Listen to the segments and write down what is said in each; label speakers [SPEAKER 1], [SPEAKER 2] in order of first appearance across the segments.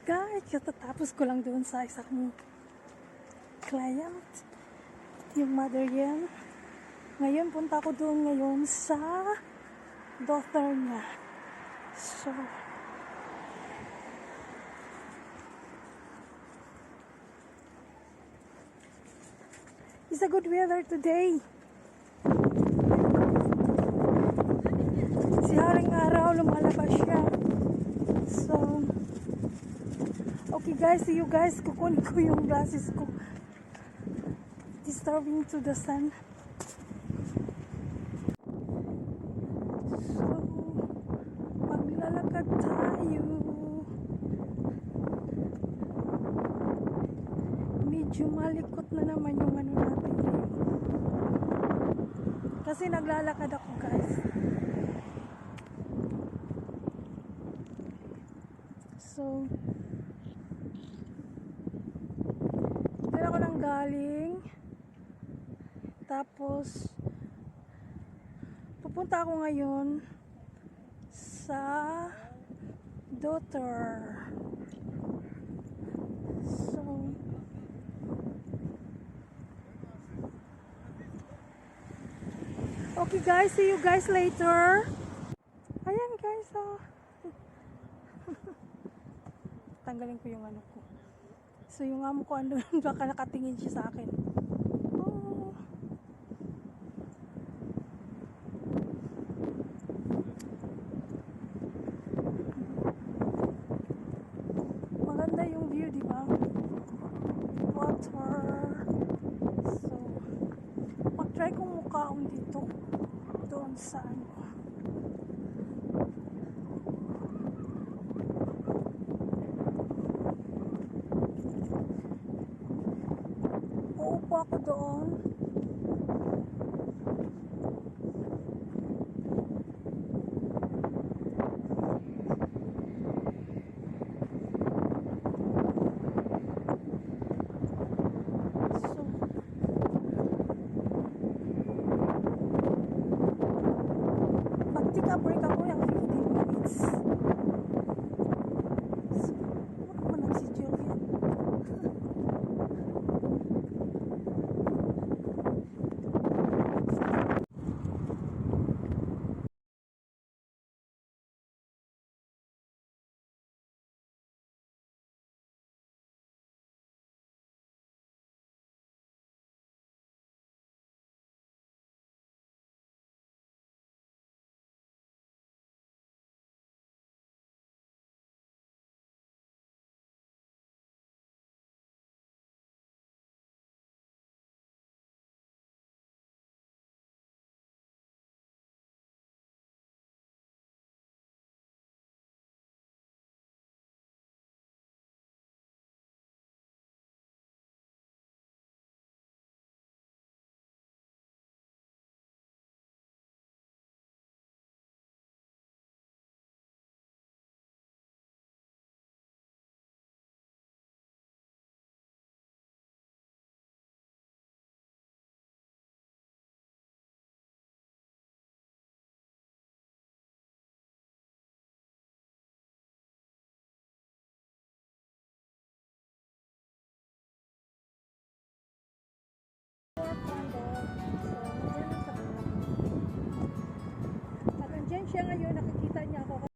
[SPEAKER 1] guys, katatapos ko lang doon sa isang client, yung mother yan. Ngayon, punta ko doon ngayon sa daughter niya. So, it's a good weather today. Si haring araw, lumalabas siya. So, okay guys, see you guys. Kukunin ko yung glasses ko. Disturbing to the sun. So, maglalakad tayo. Medyo malikot na naman yung ano natin ngayon. Kasi naglalakad ako guys. So, dito ako nang galing. Tapos, pupunta ako ngayon sa daughter. So, okay guys, see you guys later. Ayan guys, oh. Tanggalin ko yung ano ko. So yung amo ko andun, baka nakatingin siya sa akin. Oh. Maganda yung view, di ba? Water. So, mag-try kong mukhaon dito. Doon sa ano. Uupo ako doon. So, mag-take a break ako ng 15 minutes. So, ano ba nang si Julian? At andyan siya ngayon, nakikita niya ako.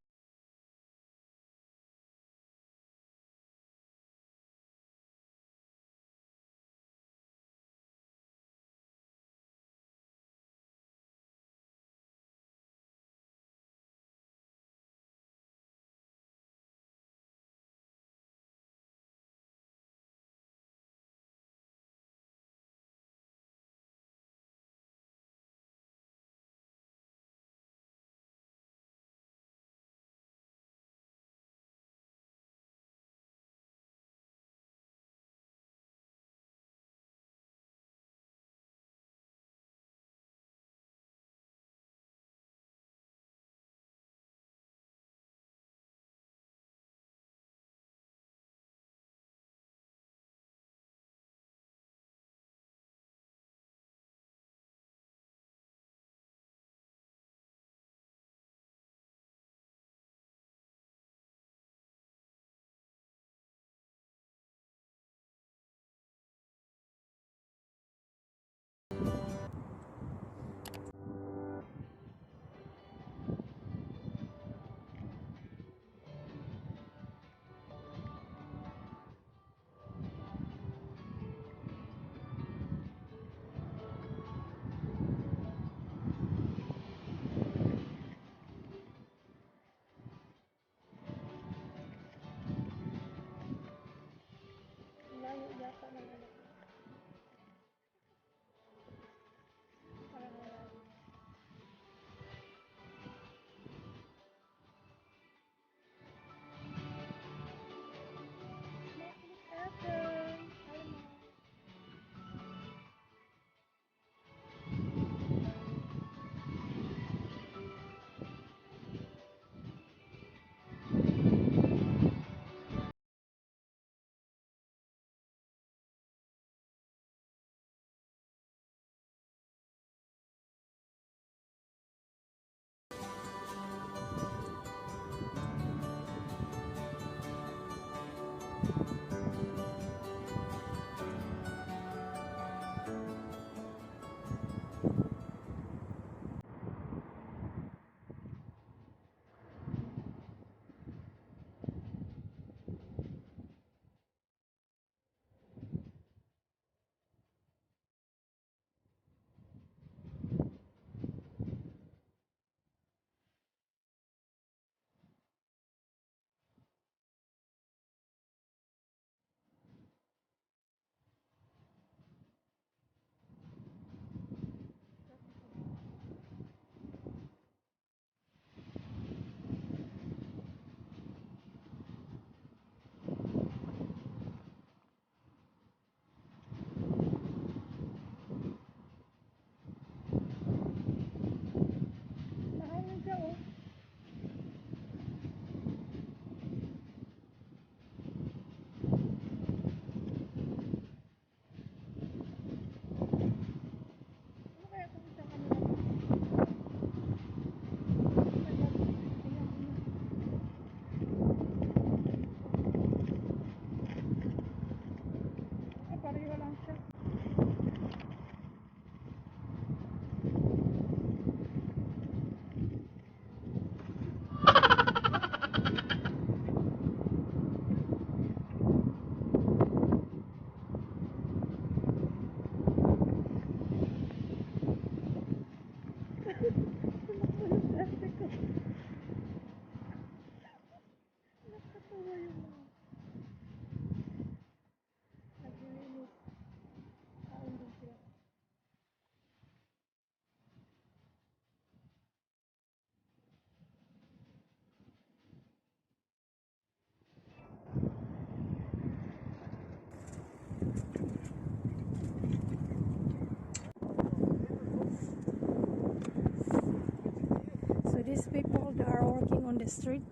[SPEAKER 1] the street.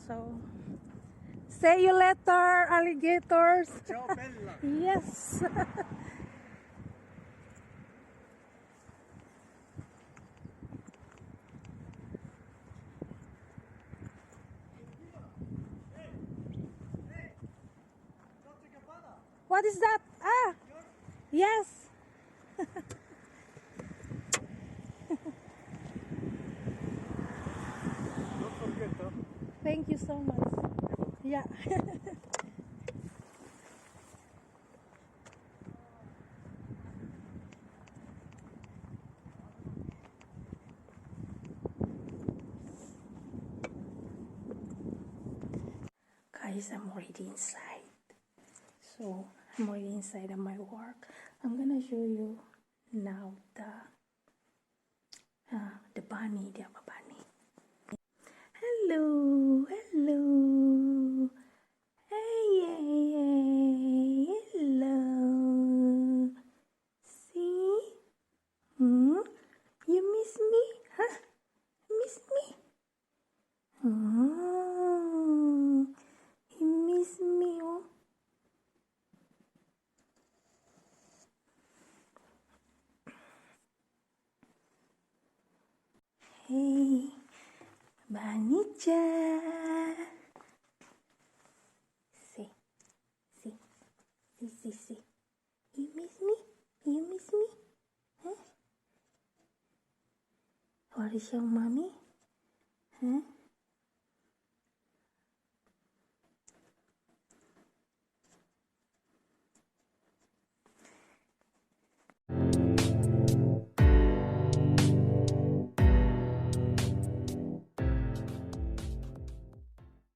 [SPEAKER 1] So, see you later, alligators.
[SPEAKER 2] Ciao bella.
[SPEAKER 1] Yes. What is that? Ah, yes.
[SPEAKER 2] Don't forget, huh?
[SPEAKER 1] Thank you so much. Yeah. Guys, I'm already inside. So I'm already inside of my work. I'm gonna show you now the bunny, the other bunny. Hello, hello. Hey, hey, hey, hello. See? Hmm? You miss me? Huh? Miss me? Oh, he miss me, oh. Hey, Bunny-chan. See, see, see, see, see. You miss me? You miss me? Huh? What is your mommy? Huh?